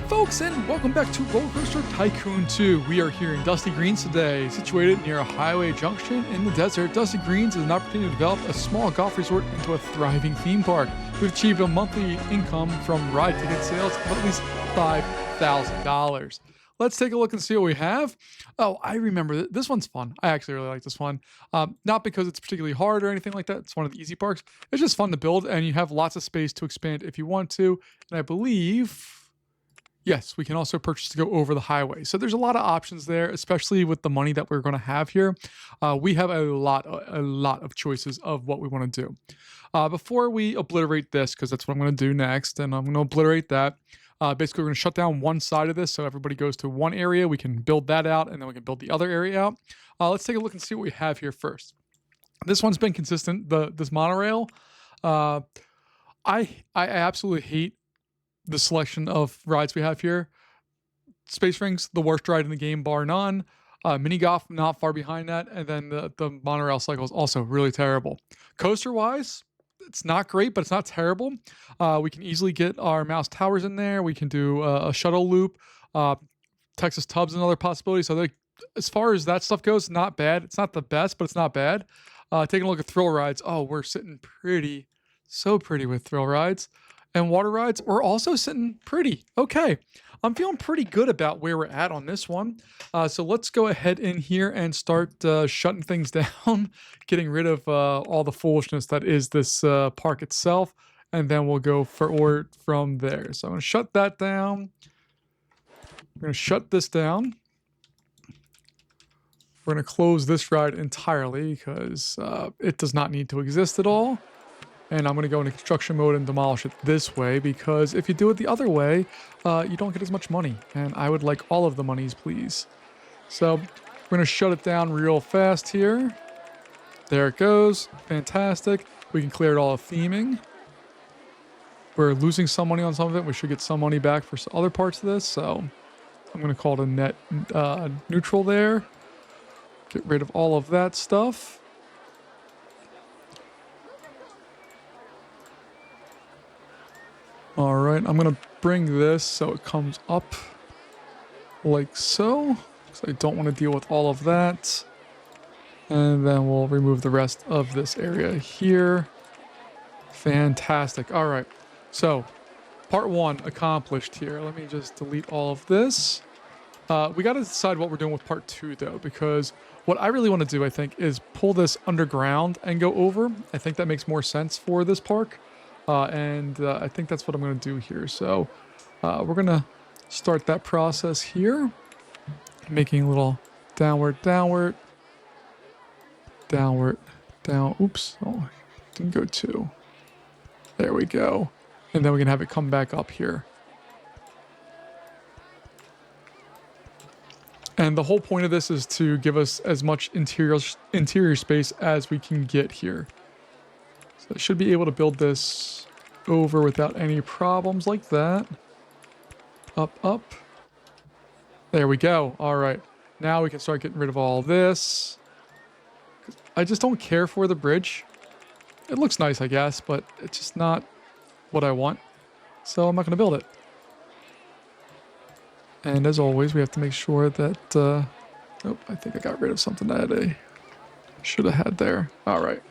folks, and welcome back to Roller Coaster Tycoon 2. We are here in Dusty Greens today, situated near a highway junction in the desert. Dusty Greens is an opportunity to develop a small golf resort into a thriving theme park. We've achieved a monthly income from ride ticket sales of at least $5,000. Let's take a look and see what we have. Oh, I remember this one's fun. I actually really like this one. Not because it's particularly hard or anything like that. It's one of the easy parks. It's just fun to build, and you have lots of space to expand if you want to. And I believe... yes, we can also purchase to go over the highway. So there's a lot of options there, especially with the money that we're going to have here. We have a lot of choices of what we want to do. Before we obliterate this, because that's what I'm going to do next, and I'm going to obliterate that. Basically, we're going to shut down one side of this so everybody goes to one area. We can build that out, and then we can build the other area out. Let's take a look and see what we have here first. This one's been consistent, this monorail. I absolutely hate the selection of rides we have here. Space Ring's the worst ride in the game, bar none. Mini Golf, not far behind that. And then the monorail cycle is also really terrible. Coaster-wise, it's not great, but it's not terrible. We can easily get our Mouse Towers in there. We can do a shuttle loop. Texas Tub's another possibility. So as far as that stuff goes, not bad. It's not the best, but it's not bad. Taking a look at thrill rides. Oh, we're sitting pretty, so pretty with thrill rides. And water rides, we're also sitting pretty. Okay, I'm feeling pretty good about where we're at on this one. So let's go ahead in here and start shutting things down, getting rid of all the foolishness that is this park itself, and then we'll go forward from there. So I'm going to shut that down. We're going to shut this down. We're going to close this ride entirely because it does not need to exist at all. And I'm going to go into construction mode and demolish it this way, because if you do it the other way, you don't get as much money. And I would like all of the monies, please. So we're going to shut it down real fast here. There it goes. Fantastic. We can clear it all of theming. We're losing some money on some of it. We should get some money back for other parts of this. So I'm going to call it a net neutral there. Get rid of all of that stuff. All right, I'm going to bring this so it comes up like so, because I don't want to deal with all of that. And then we'll remove the rest of this area here. Fantastic. All right, so part one accomplished here. Let me just delete all of this. We got to decide what we're doing with part two, though, because what I really want to do, I think, is pull this underground and go over. I think that makes more sense for this park. And I think that's what I'm going to do here. So we're going to start that process here. Making a little downward, down. Oops. Oh, didn't go two. There we go. And then we can have it come back up here. And the whole point of this is to give us as much interior space as we can get here. So I should be able to build this over without any problems like that. Up. There we go. All right. Now we can start getting rid of all this. I just don't care for the bridge. It looks nice, I guess, but it's just not what I want. So I'm not going to build it. And as always, we have to make sure that... oh, I think I got rid of something that I should have had there. All right.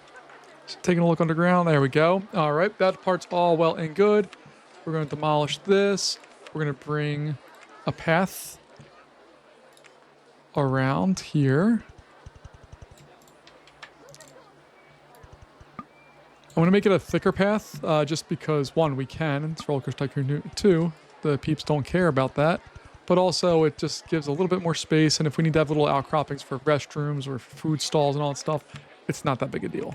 So taking a look underground, there we go. All right, that part's all well and good. We're going to demolish this. We're going to bring a path around here. I'm going to make it a thicker path, just because, one, we can. It's Roller Coaster Tycoon 2. The peeps don't care about that. But also, it just gives a little bit more space, and if we need to have little outcroppings for restrooms or food stalls and all that stuff, it's not that big a deal.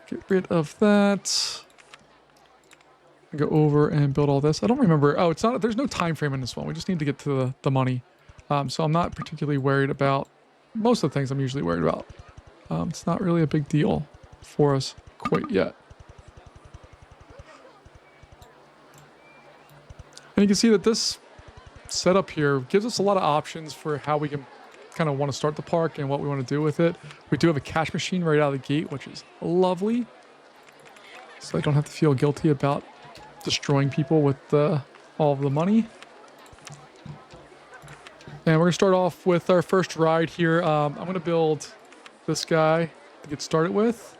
Get rid of that. Go over and build all this. I don't remember. Oh, it's not. There's no time frame in this one. We just need to get to the money. So I'm not particularly worried about most of the things I'm usually worried about. It's not really a big deal for us quite yet. And you can see that this setup here gives us a lot of options for how we can kind of want to start the park and what we want to do with it. We do have a cash machine right out of the gate, which is lovely. So I don't have to feel guilty about destroying people with all of the money. And we're gonna start off with our first ride here. I'm gonna build this guy to get started with.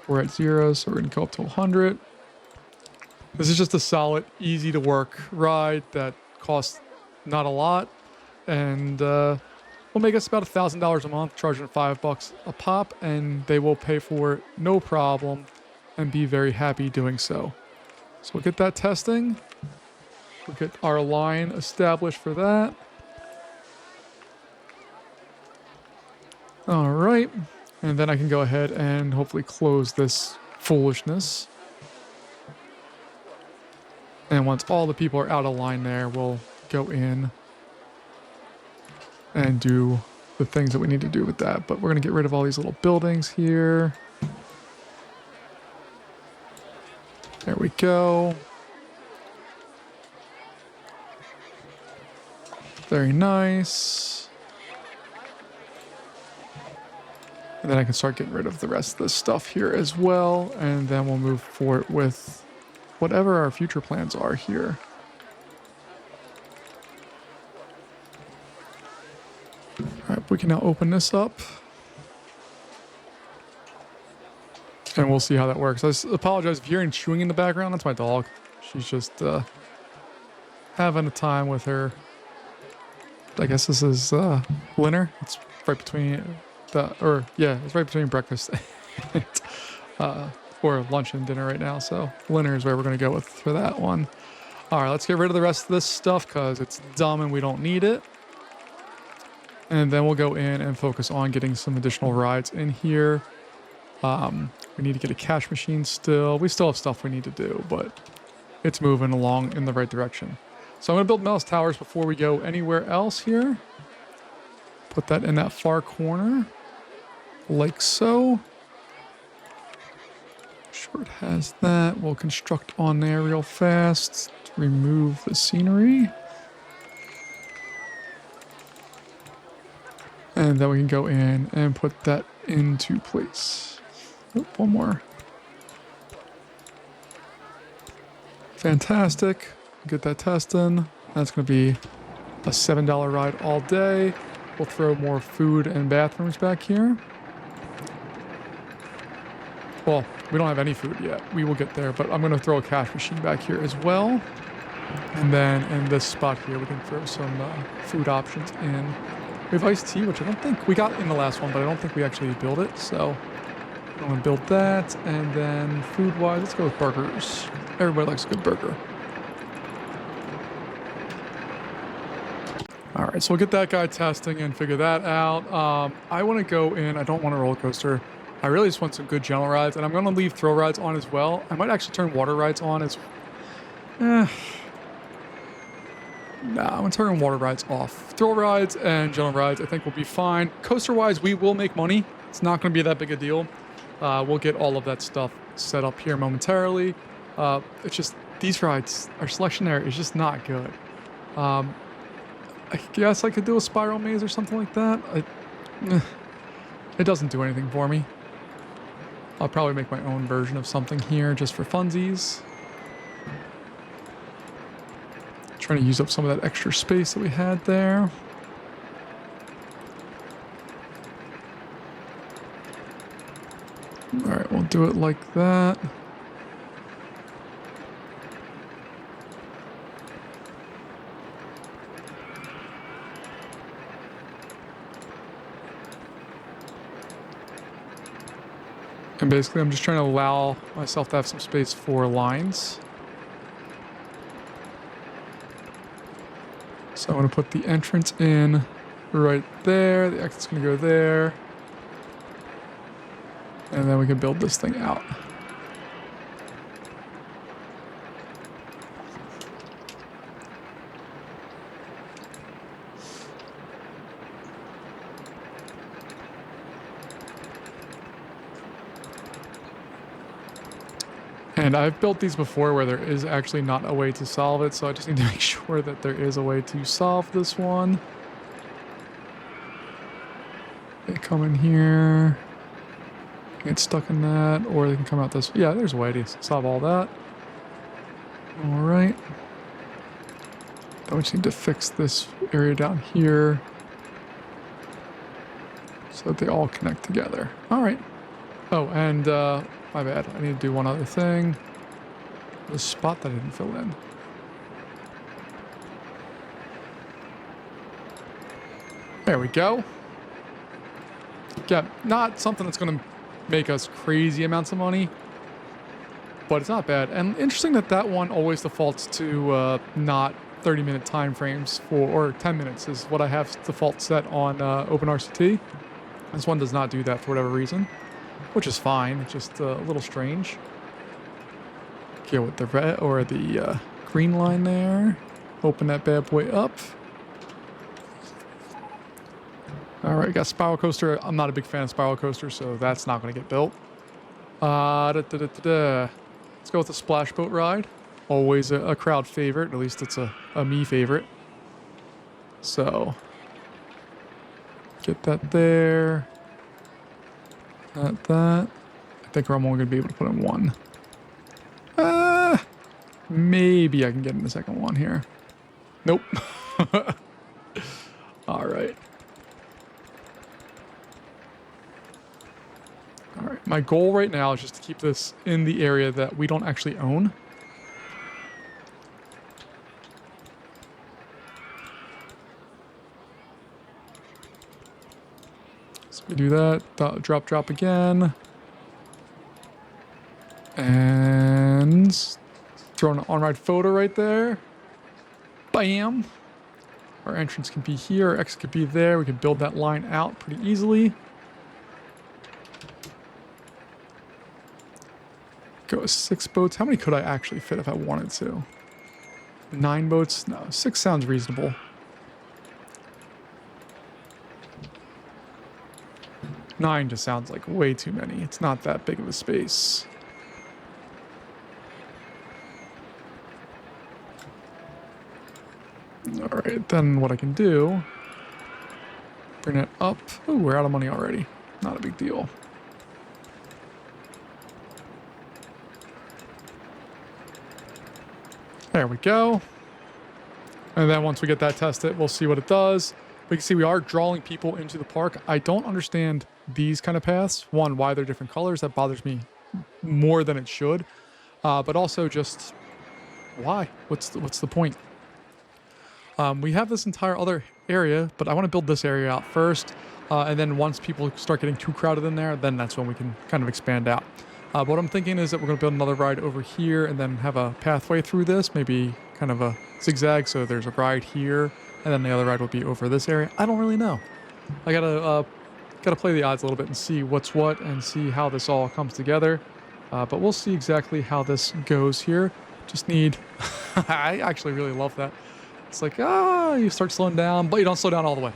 We're at 0, so we're gonna go up to 100. This is just a solid, easy to work ride that costs not a lot, and will make us about $1,000 a month, charging $5 a pop, and they will pay for it no problem, and be very happy doing so. So we'll get that testing. We'll get our line established for that. All right, and then I can go ahead and hopefully close this foolishness. And once all the people are out of line there, we'll go in and do the things that we need to do with that. But we're going to get rid of all these little buildings here. There we go. Very nice. And then I can start getting rid of the rest of this stuff here as well. And then we'll move forward with whatever our future plans are here. All right, we can now open this up. And we'll see how that works. I apologize if you're hearing chewing in the background. That's my dog. She's just having a time with her. I guess this is dinner. It's right between it's right between breakfast or lunch and dinner right now. So dinner is where we're going to go with for that one. All right, let's get rid of the rest of this stuff because it's dumb and we don't need it. And then we'll go in and focus on getting some additional rides in here. We need to get a cash machine still. We still have stuff we need to do, but it's moving along in the right direction. So I'm going to build Mel's Towers before we go anywhere else here. Put that in that far corner, like so. Sure it has that. We'll construct on there real fast to remove the scenery. And then we can go in and put that into place. Oop, one more. Fantastic. Get that testing. That's going to be a $7 ride all day. We'll throw more food and bathrooms back here. Well, we don't have any food yet. We will get there, but I'm going to throw a cash machine back here as well. And then in this spot here, we can throw some food options in. We have iced tea, which I don't think we got in the last one, but I don't think we actually built it. So I'm going to build that. And then food-wise, let's go with burgers. Everybody likes a good burger. All right, so we'll get that guy testing and figure that out. I want to go in. I don't want a roller coaster. I really just want some good general rides, and I'm going to leave thrill rides on as well. I might actually turn water rides on as... Nah, I'm going to turn water rides off. Thrill rides and general rides I think will be fine. Coaster-wise, we will make money. It's not going to be that big a deal. We'll get all of that stuff set up here momentarily. It's just these rides, our selection there is just not good. I guess I could do a spiral maze or something like that. It doesn't do anything for me. I'll probably make my own version of something here just for funsies. Trying to use up some of that extra space that we had there. All right, we'll do it like that. And basically, I'm just trying to allow myself to have some space for lines. So I'm going to put the entrance in right there. The exit's going to go there. And then we can build this thing out. And I've built these before where there is actually not a way to solve it, so I just need to make sure that there is a way to solve this one. They come in here, get stuck in that, or they can come out this way. Yeah, there's a way to solve all that. All right. Then we just need to fix this area down here so that they all connect together. All right. Oh, and my bad. I need to do one other thing. The spot that I didn't fill in. There we go. Yeah, not something that's going to make us crazy amounts of money, but it's not bad. And interesting that that one always defaults to not 30-minute time frames for, or 10 minutes is what I have default set on OpenRCT. This one does not do that for whatever reason, which is fine. It's just a little strange. Okay, with the red or the green line there, open that bad boy up. All right, got spiral coaster. I'm not a big fan of spiral coasters, so that's not going to get built. Let's go with the splash boat ride. Always a crowd favorite. At least it's a me favorite. So get that there. That. I think I'm only going to be able to put in one. Maybe I can get in the second one here. Nope. All right. All right. My goal right now is just to keep this in the area that we don't actually own. So we do that. Drop again. And throw an on-ride photo right there. Bam. Our entrance can be here. Our exit could be there. We can build that line out pretty easily. Go with 6 boats. How many could I actually fit if I wanted to? 9 boats? No, 6 sounds reasonable. 9 just sounds like way too many. It's not that big of a space. All right, then what I can do, bring it up. Oh, we're out of money already. Not a big deal. There we go. And then once we get that tested, we'll see what it does. We can see we are drawing people into the park. I don't understand these kind of paths. One, why they're different colors. That bothers me more than it should. But also just why? What's the point? We have this entire other area, but I want to build this area out first. And then once people start getting too crowded in there, then that's when we can kind of expand out. But what I'm thinking is that we're going to build another ride over here and then have a pathway through this, maybe kind of a zigzag. So there's a ride here, and then the other ride will be over this area. I don't really know. I gotta play the odds a little bit and see what's what and see how this all comes together. But we'll see exactly how this goes here. Just need... I actually really love that. It's like, you start slowing down, but you don't slow down all the way.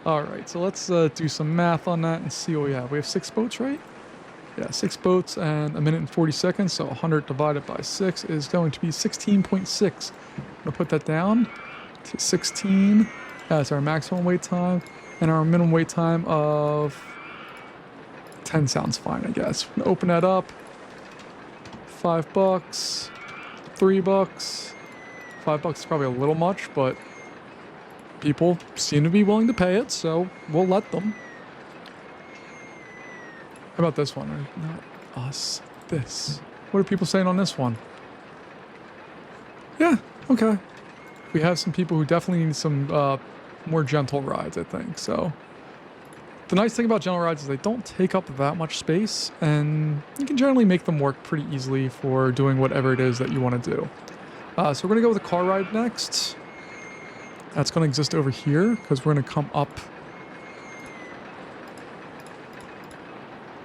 All right, so let's do some math on that and see what we have. We have 6 boats, right? Yeah, 6 boats and 1 minute and 40 seconds. So 100 divided by 6 is going to be 16.6. I'm going to put that down to 16 as our maximum wait time. And our minimum wait time of 10 sounds fine, I guess. I'm going to open that up. $5, $3. $5 is probably a little much, but people seem to be willing to pay it, so we'll let them. How about this one? Or not us. This. What are people saying on this one? Yeah, okay. We have some people who definitely need some more gentle rides, I think. So the nice thing about gentle rides is they don't take up that much space, and you can generally make them work pretty easily for doing whatever it is that you want to do. So we're going to go with a car ride next. That's going to exist over here because we're going to come up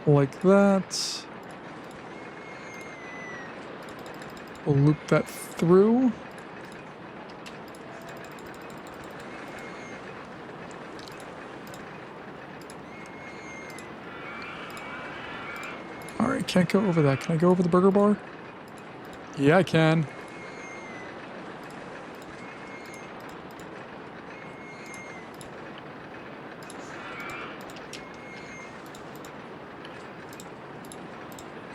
like that. We'll loop that through. All right, can't go over that. Can I go over the burger bar? Yeah, I can.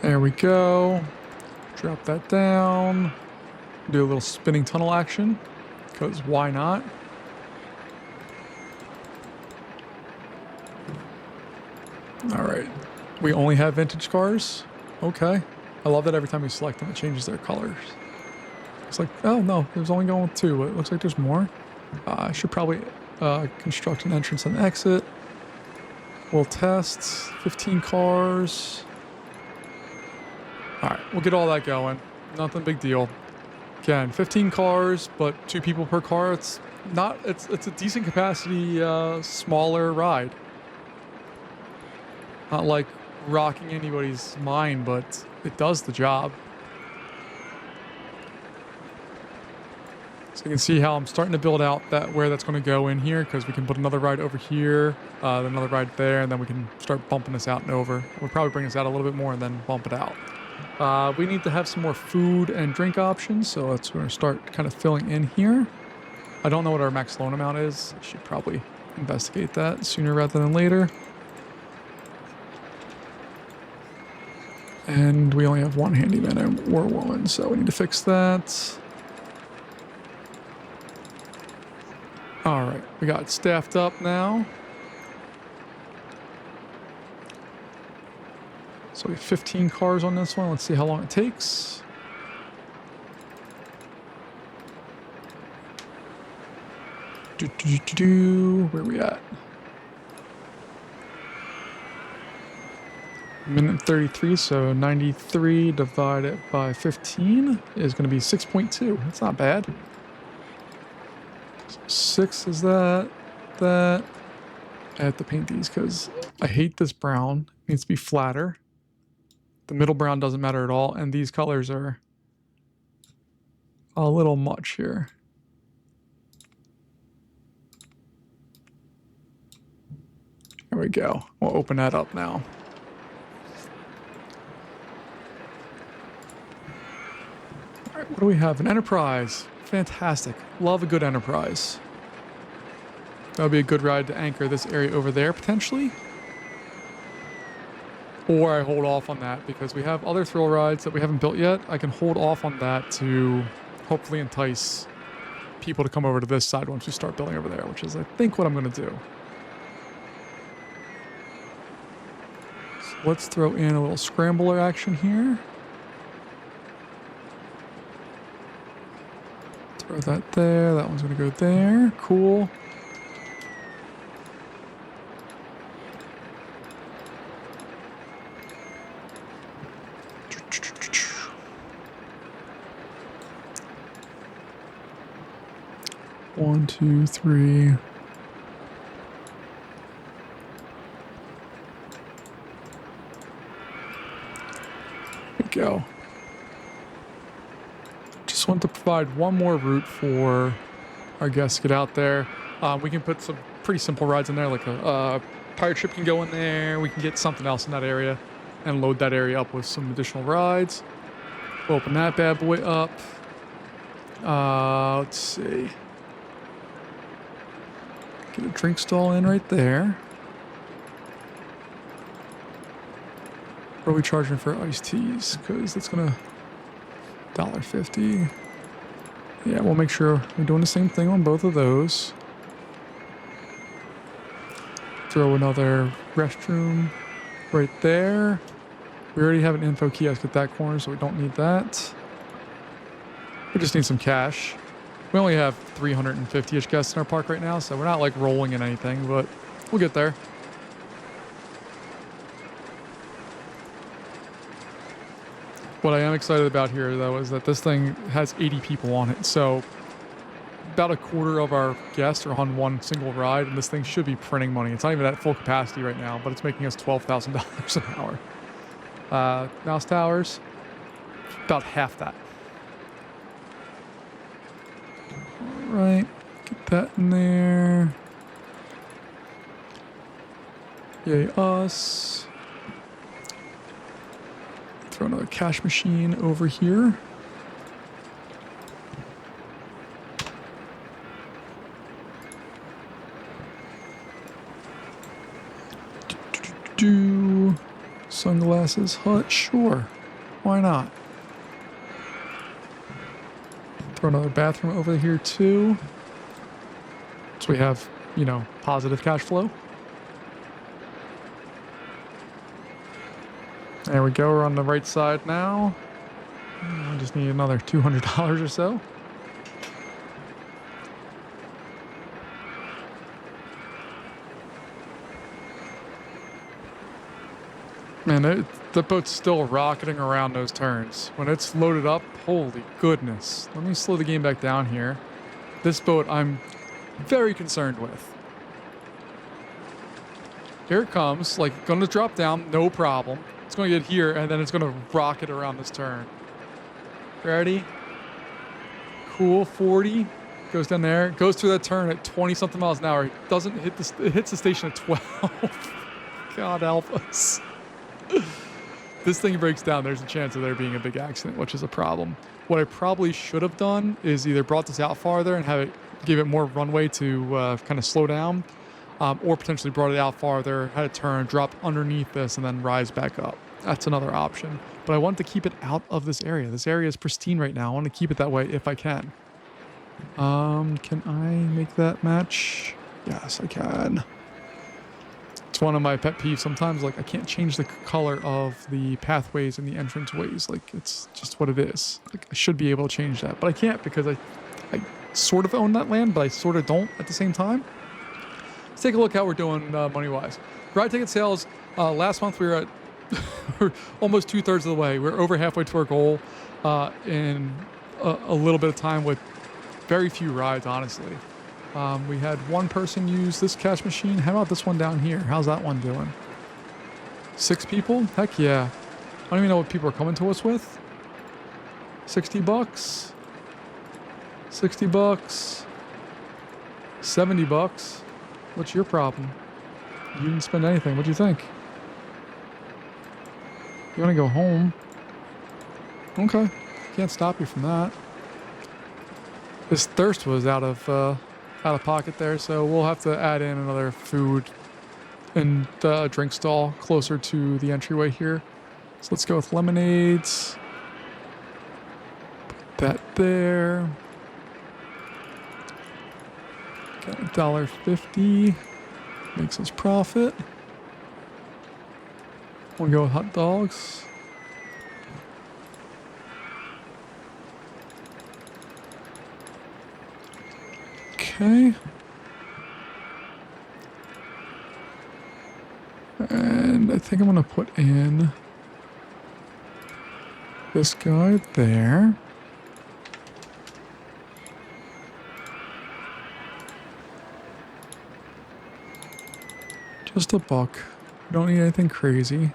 There we go. Drop that down. Do a little spinning tunnel action, because why not? All right. We only have vintage cars. Okay. I love that every time we select them, it changes their colors. It's like, oh no, there's only going with 2. It looks like there's more. I should probably construct an entrance and exit. We'll test 15 cars. All right, we'll get all that going. Nothing big deal. Again, 15 cars, but 2 people per car. It's not. It's a decent capacity, smaller ride. Not like rocking anybody's mind, but it does the job. So you can see how I'm starting to build out that where that's going to go in here, because we can put another ride over here, another ride there, and then we can start bumping this out and over. We'll probably bring this out a little bit more and then bump it out. We need to have some more food and drink options, so that's going to start kind of filling in here. I don't know what our max loan amount is. I should probably investigate that sooner rather than later. And we only have 1 handyman or woman, so we need to fix that. All right, we got staffed up now. So we have 15 cars on this one. Let's see how long it takes. Where are we at? Minute 33, so 93 divided by 15 is going to be 6.2. That's not bad. 6 is that. I have to paint these because I hate this brown. It needs to be flatter. The middle brown doesn't matter at all, and these colors are a little much here. There we go. We'll open that up now. All right, what do we have? An enterprise. Fantastic. Love a good enterprise. That would be a good ride to anchor this area over there, potentially. Or I hold off on that because we have other thrill rides that we haven't built yet. I can hold off on that to hopefully entice people to come over to this side once we start building over there, which is, I think, what I'm going to do. So let's throw in a little scrambler action here. Throw that there. That one's going to go there. Cool. One, two, three. There we go. Just want to provide one more route for our guests to get out there. We can put some pretty simple rides in there, like a pirate ship can go in there. We can get something else in that area and load that area up with some additional rides. We'll open that bad boy up. Let's see. Get a drink stall in right there. What are we charging for iced teas? Because that's gonna $1.50. Yeah, we'll make sure we're doing the same thing on both of those. Throw another restroom right there. We already have an info kiosk at that corner, so we don't need that. We just need some cash. We only have 350-ish guests in our park right now, so we're not like rolling in anything, but we'll get there. What I am excited about here, though, is that this thing has 80 people on it, so about a quarter of our guests are on one single ride, and this thing should be printing money. It's not even at full capacity right now, but it's making us $12,000 an hour. Mouse towers, about half that. Right, get that in there. Yay us. Throw another cash machine over here. Sunglasses hut, sure. Why not? Throw another bathroom over here too. So we have, you know, positive cash flow. There we go. We're on the right side now. I just need another $200 or so. Man, the boat's still rocketing around those turns. When it's loaded up, holy goodness. Let me slow the game back down here. This boat I'm very concerned with. Here it comes, like gonna drop down, no problem. It's gonna get here and then it's gonna rocket around this turn. Ready? Cool, 40. Goes down there, goes through that turn at 20 something miles an hour. It doesn't hit it hits the station at 12. God help us. This thing breaks down, there's a chance of there being a big accident, which is a problem. What I probably should have done is either brought this out farther and have it give it more runway to kind of slow down, or potentially brought it out farther, had it turn, drop underneath this, and then rise back up. That's another option. But I want to keep it out of this area. This area is pristine right now. I want to keep it that way if I can. Can I make that match? Yes, I can. It's one of my pet peeves sometimes. Like, I can't change the color of the pathways and the entranceways. Like, it's just what it is. Like, I should be able to change that, but I can't because I sort of own that land, but I sort of don't at the same time. Let's take a look how we're doing money-wise. Ride ticket sales, last month we were at we're almost 2/3 of the way. We're over halfway to our goal in a little bit of time with very few rides, honestly. We had one person use this cash machine. How about this one down here? How's that one doing? 6 people? Heck yeah. I don't even know what people are coming to us with. 60 bucks. 60 bucks. 70 bucks. What's your problem? You didn't spend anything. What do you think? You want to go home? Okay. Can't stop you from that. This thirst was out of pocket there, so we'll have to add in another food and drink stall closer to the entryway here. So let's go with lemonades. Put that there. Got $1.50. Makes us profit. We'll go with hot dogs. Okay. And I think I'm going to put in this guy there. Just a buck. We don't need anything crazy.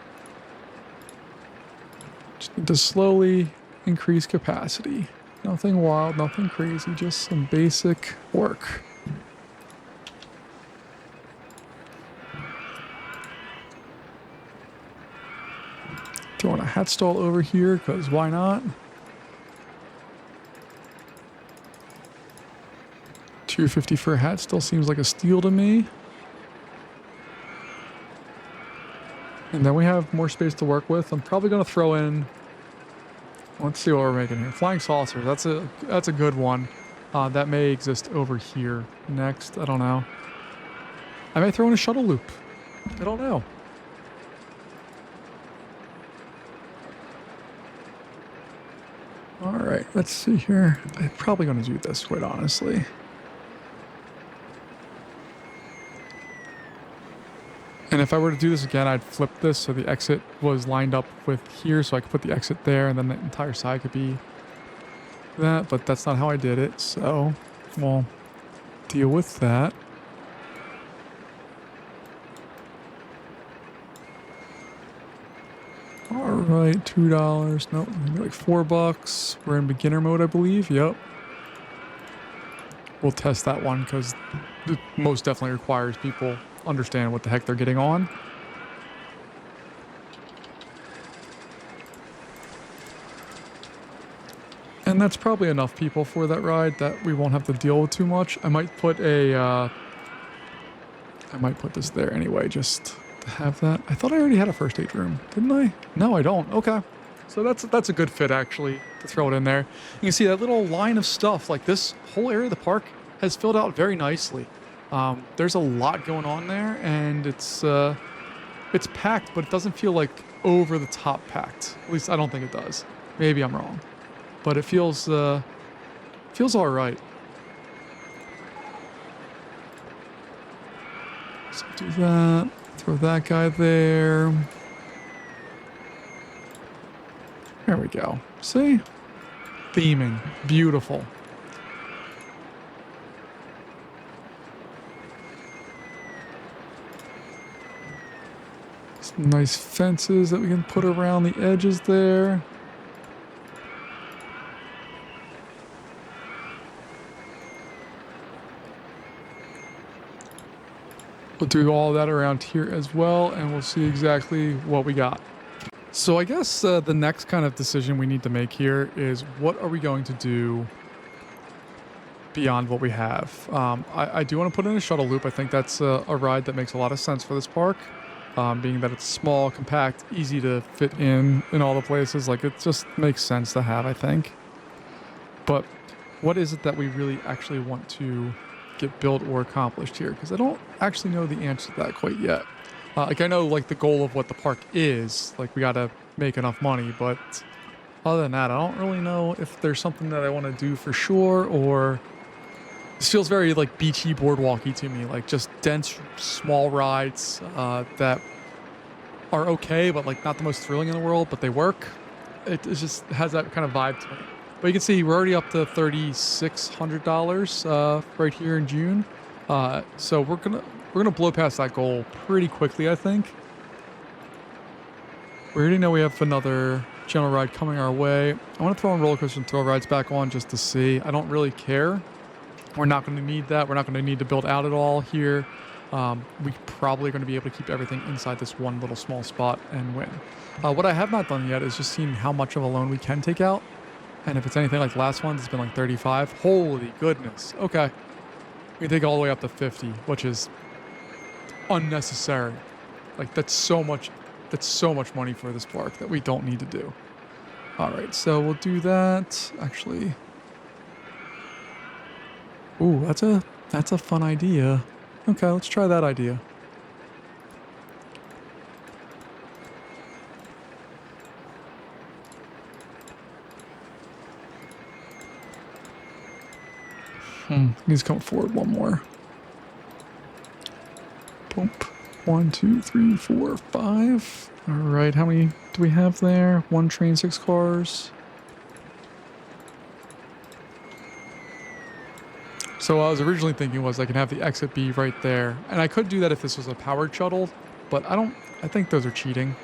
Just need to slowly increase capacity. Nothing wild, nothing crazy, just some basic work. Throwing a hat stall over here, because why not? $2.50 for a hat still seems like a steal to me. And then we have more space to work with. I'm probably going to throw in... Let's see what we're making here. Flying saucers. That's a good one. That may exist over here next. I don't know. I may throw in a shuttle loop. I don't know. All right. Let's see here. I'm probably going to do this, quite honestly. And if I were to do this again, I'd flip this so the exit was lined up with here, so I could put the exit there, and then the entire side could be that, but that's not how I did it, so we'll deal with that. All right, $2. Nope, maybe like $4. We're in beginner mode, I believe. Yep. We'll test that one because it most definitely requires people understand what the heck they're getting on. And that's probably enough people for that ride that we won't have to deal with too much. I might put this there anyway, just to have that. I thought I already had a first aid room, didn't I? No, I don't. Okay. So that's a good fit actually to throw it in there. You can see that little line of stuff. Like this whole area of the park has filled out very nicely. There's a lot going on there, and it's packed, but it doesn't feel like over the top packed. At least I don't think it does. Maybe I'm wrong, but it feels all right. So do that. Throw that guy there. There we go. See? Theming. Beautiful. Some nice fences that we can put around the edges there. We'll do all that around here as well, and we'll see exactly what we got. So I guess the next kind of decision we need to make here is what are we going to do beyond what we have. I do want to put in a shuttle loop. I think that's a ride that makes a lot of sense for this park, being that it's small, compact, easy to fit in all the places. Like, it just makes sense to have, I think. But what is it that we really actually want to get built or accomplished here? Because I don't actually know the answer to that quite yet. Like, I know, like, the goal of what the park is. Like, we got to make enough money, but other than that, I don't really know if there's something that I want to do for sure, or this feels very, like, beachy boardwalky to me. Like, just dense, small rides that are okay, but, like, not the most thrilling in the world, but they work. It just has that kind of vibe to me. But you can see we're already up to $3,600 right here in June. So we're gonna blow past that goal pretty quickly, I think. We already know we have another general ride coming our way. I want to throw in roller coaster and thrill rides back on just to see. I don't really care. We're not going to need that. We're not going to need to build out at all here. We probably are going to be able to keep everything inside this one little small spot and win. What I have not done yet is just seeing how much of a loan we can take out. And if it's anything like the last one, it's been like 35. Holy goodness. Okay. We can take it all the way up to 50, which is unnecessary. Like, that's so much money for this park that we don't need to do. All right, so we'll do that. Actually, ooh, that's a fun idea. Okay, let's try that idea. Needs to come forward one more. Bump. 1, 2, 3, 4, 5. All right, how many do we have there? 1 train, 6 cars. So what I was originally thinking was I can have the exit be right there. And I could do that if this was a powered shuttle, but I think those are cheating.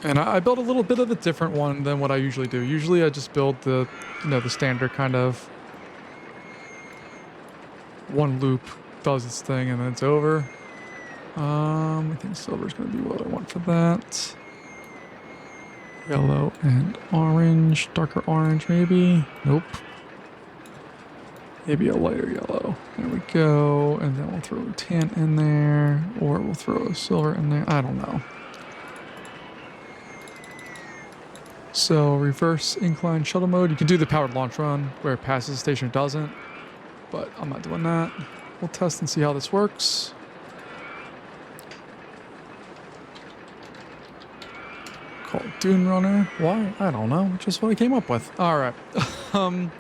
And I built a little bit of a different one than what I usually do. Usually I just build the standard kind of one loop, does its thing, and then it's over. I think silver's going to be what I want for that. Yellow and orange, darker orange maybe. Nope. Maybe a lighter yellow. There we go. And then we'll throw a tan in there, or we'll throw a silver in there. I don't know. So reverse incline shuttle mode. You can do the powered launch run where it passes the station or doesn't, but I'm not doing that. We'll test and see how this works. Call it Dune Runner. Why? I don't know. Just what I came up with. All right. So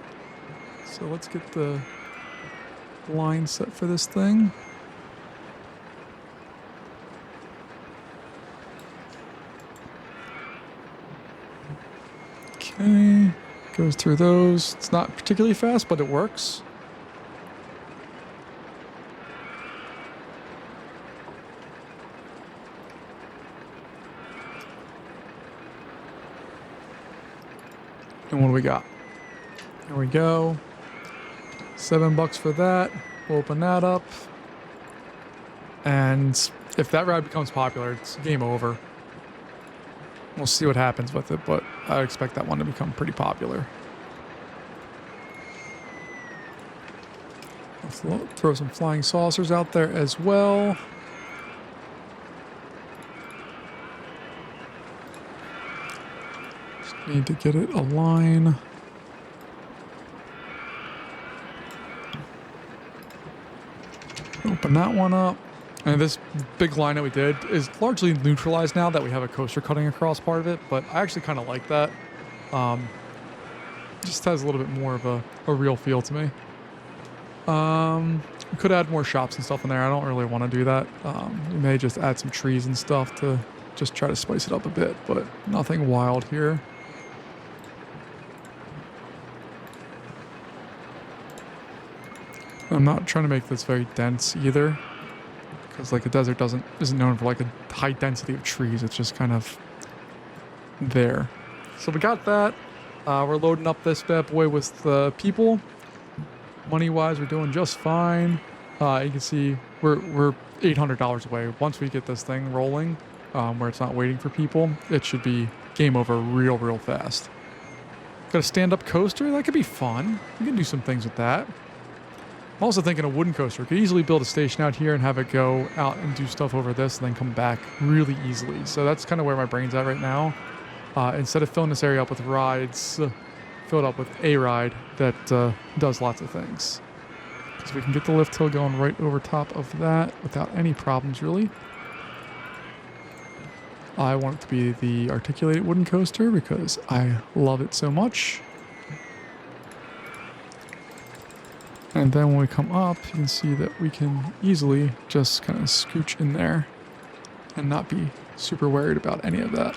let's get the line set for this thing. Okay, goes through those. It's not particularly fast, but it works. And what do we got? There we go. $7 for that. We'll open that up. And if that ride becomes popular, it's game over. We'll see what happens with it, but I expect that one to become pretty popular. I'll throw some flying saucers out there as well. Just need to get it aligned. Open that one up. And this big line that we did is largely neutralized now that we have a coaster cutting across part of it, but I actually kind of like that. Just has a little bit more of a real feel to me. We could add more shops and stuff in there. I don't really want to do that. We may just add some trees and stuff to just try to spice it up a bit, but nothing wild here. I'm not trying to make this very dense either, because like a desert isn't known for like a high density of trees. It's just kind of there. So we got that. We're loading up this bad boy with the people. Money wise, we're doing just fine. You can see we're $800 away. Once we get this thing rolling, where it's not waiting for people, it should be game over real fast. Got a stand-up coaster. That could be fun. We can do some things with that. I'm also thinking a wooden coaster. We could easily build a station out here and have it go out and do stuff over this and then come back really easily. So that's kind of where my brain's at right now. Instead of filling this area up with rides, fill it up with a ride that does lots of things. So we can get the lift hill going right over top of that without any problems, really. I want it to be the articulated wooden coaster because I love it so much. And then when we come up, you can see that we can easily just kind of scooch in there and not be super worried about any of that.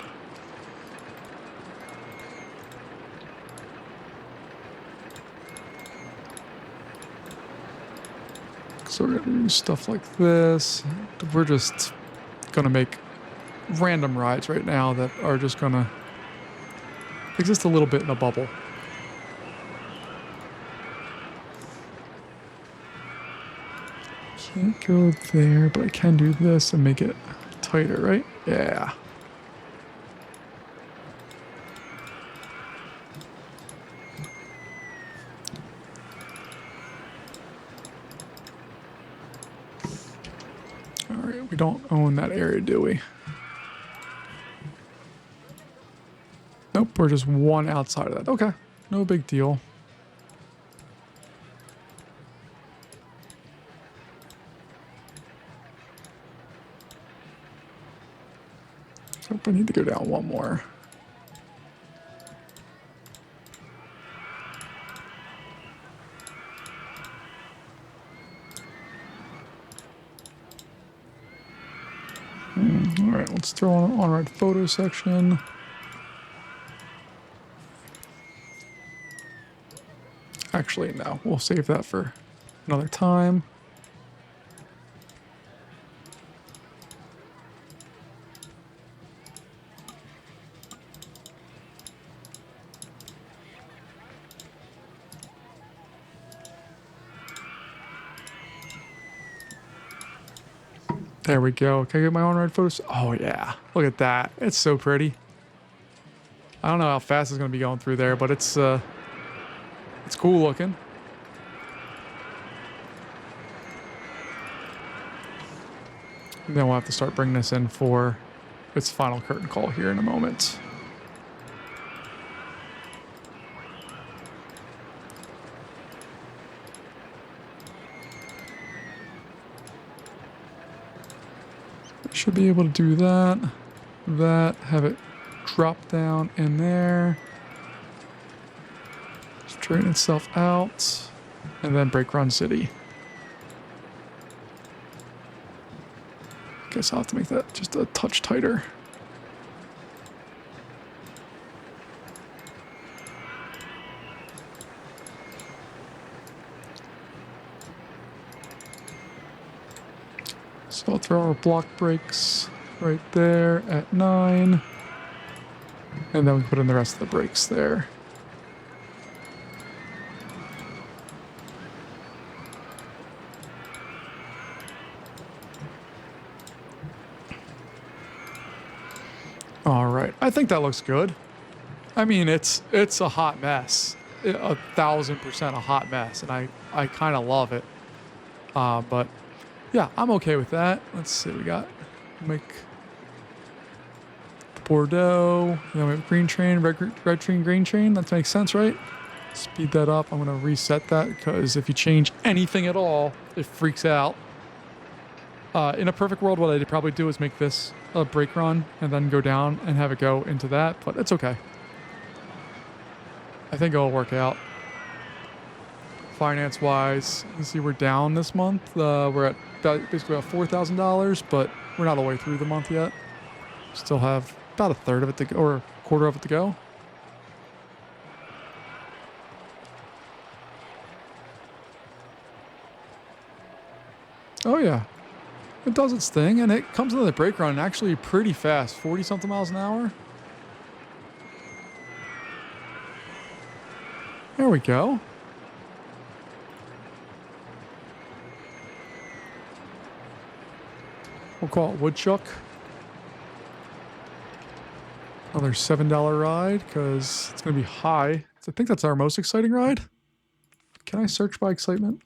So we're going to do stuff like this. We're just going to make random rides right now that are just going to exist a little bit in a bubble. Can't go there, but I can do this and make it tighter, right? Yeah. All right, we don't own that area, do we? Nope, we're just one outside of that. Okay, no big deal. I need to go down one more. All right, let's throw on on-ride photo section. Actually, no, we'll save that for another time. There we go. Can I get my on-ride photos? Oh, yeah. Look at that. It's so pretty. I don't know how fast it's going to be going through there, but it's cool looking. And then we'll have to start bringing this in for its final curtain call here in a moment. Should be able to do that, have it drop down in there, straighten itself out, and then brake run city. Guess I'll have to make that just a touch tighter. So I'll throw our block brakes right there at 9. And then we put in the rest of the brakes there. All right, I think that looks good. I mean, it's a hot mess. 1,000% a hot mess, and I kind of love it. But yeah, I'm okay with that. Let's see, we got make Bordeaux. You know, we have green train, red train, green train. That makes sense, right? Speed that up. I'm gonna reset that because if you change anything at all, it freaks out. In a perfect world, what I'd probably do is make this a brake run and then go down and have it go into that, but it's okay. I think it'll work out. Finance-wise, you see we're down this month. We're at basically about $4,000, but we're not all the way through the month yet. Still have about a third of it to go, or a quarter of it to go. Oh yeah. It does its thing, and it comes into the brake run actually pretty fast, 40-something miles an hour. There we go. We'll call it Woodchuck. Another $7 ride, because it's going to be high. I think that's our most exciting ride. Can I search by excitement?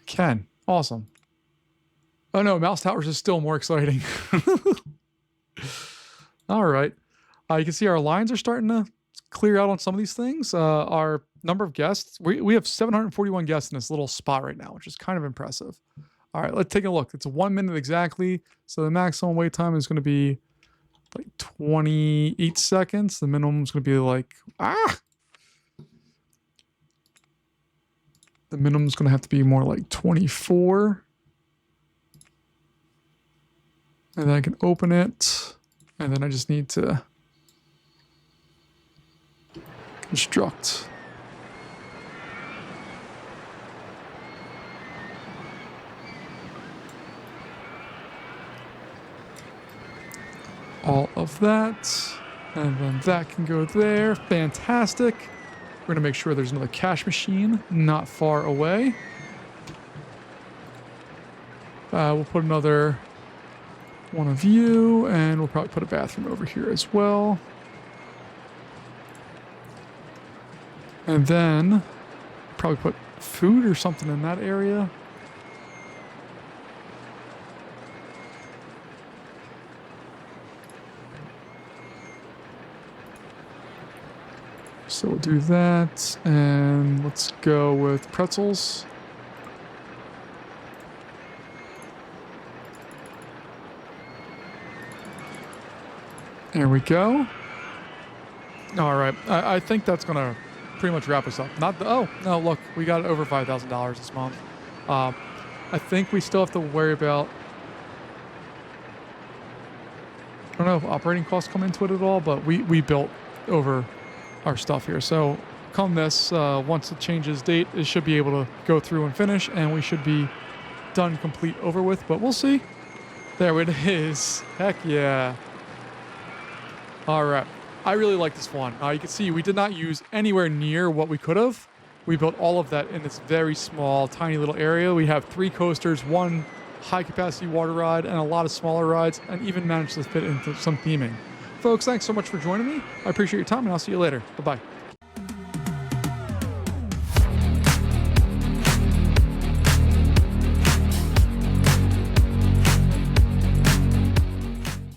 I can. Awesome. Oh no, Mouse Towers is still more exciting. All right. You can see our lines are starting to clear out on some of these things. Our number of guests, we have 741 guests in this little spot right now, which is kind of impressive. All right, let's take a look. It's 1 minute exactly. So the maximum wait time is going to be like 28 seconds. The minimum is going to be like, the minimum is going to have to be more like 24. And then I can open it. And then I just need to construct. All of that. And then that can go there. Fantastic. We're going to make sure there's another cash machine not far away. We'll put another one of you, and we'll probably put a bathroom over here as well. And then probably put food or something in that area. So we'll do that, and let's go with pretzels. There we go. All right, I think that's gonna pretty much wrap us up. Oh no, look, we got over $5,000 this month. I think we still have to worry about, I don't know if operating costs come into it at all, but we built over our stuff here. So come this, once it changes date, it should be able to go through and finish, and we should be done, complete, over with, but we'll see. There it is. Heck yeah. All right. I really like this one. You can see we did not use anywhere near what we could have. We built all of that in this very small, tiny little area. We have 3 coasters, 1 high-capacity water ride, and a lot of smaller rides, and even managed to fit into some theming. Folks, thanks so much for joining me. I appreciate your time, and I'll see you later. Bye-bye.